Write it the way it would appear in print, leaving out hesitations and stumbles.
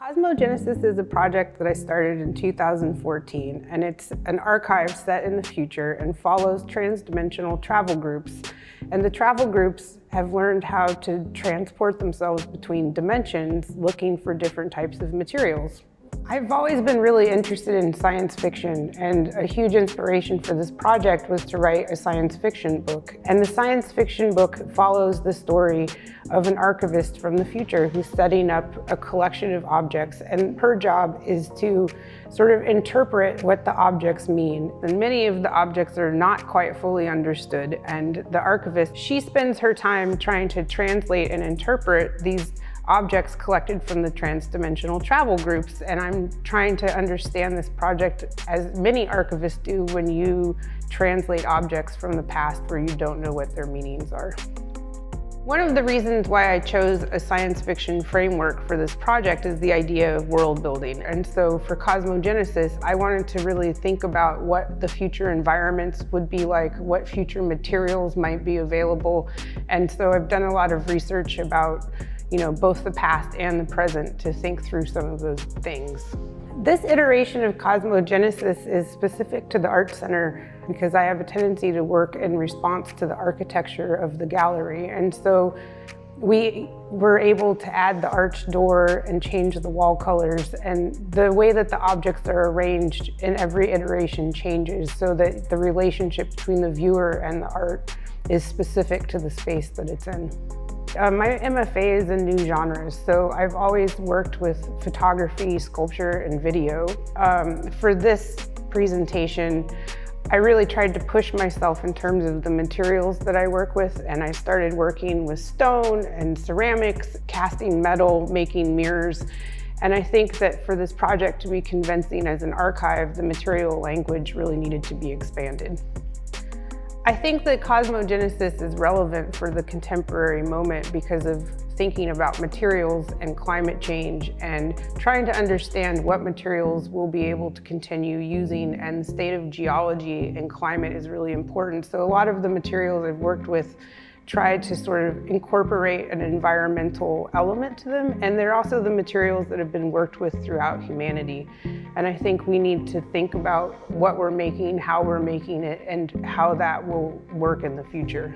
Cosmogenesis is a project that I started in 2014, and it's an archive set in the future and follows transdimensional travel groups. And the travel groups have learned how to transport themselves between dimensions, looking for different types of materials. I've always been really interested in science fiction, and a huge inspiration for this project was to write a science fiction book. And the science fiction book follows the story of an archivist from the future who's setting up a collection of objects, and her job is to sort of interpret what the objects mean. And many of the objects are not quite fully understood, and the archivist, she spends her time trying to translate and interpret these objects collected from the transdimensional travel groups. And I'm trying to understand this project as many archivists do when you translate objects from the past where you don't know what their meanings are. One of the reasons why I chose a science fiction framework for this project is the idea of world building. And so for Cosmogenesis, I wanted to really think about what the future environments would be like, what future materials might be available. And so I've done a lot of research about both the past and the present to think through some of those things. This iteration of Cosmogenesis is specific to the Art Center because I have a tendency to work in response to the architecture of the gallery. And so we were able to add the arched door and change the wall colors, and the way that the objects are arranged in every iteration changes so that the relationship between the viewer and the art is specific to the space that it's in. My MFA is in new genres, so I've always worked with photography, sculpture, and video. For this presentation, I really tried to push myself in terms of the materials that I work with, and I started working with stone and ceramics, casting metal, making mirrors. And I think that for this project to be convincing as an archive, the material language really needed to be expanded. I think that Cosmogenesis is relevant for the contemporary moment because of thinking about materials and climate change and trying to understand what materials we'll be able to continue using, and the state of geology and climate is really important. So a lot of the materials I've worked with try to sort of incorporate an environmental element to them, and they're also the materials that have been worked with throughout humanity. And I think we need to think about what we're making, how we're making it, and how that will work in the future.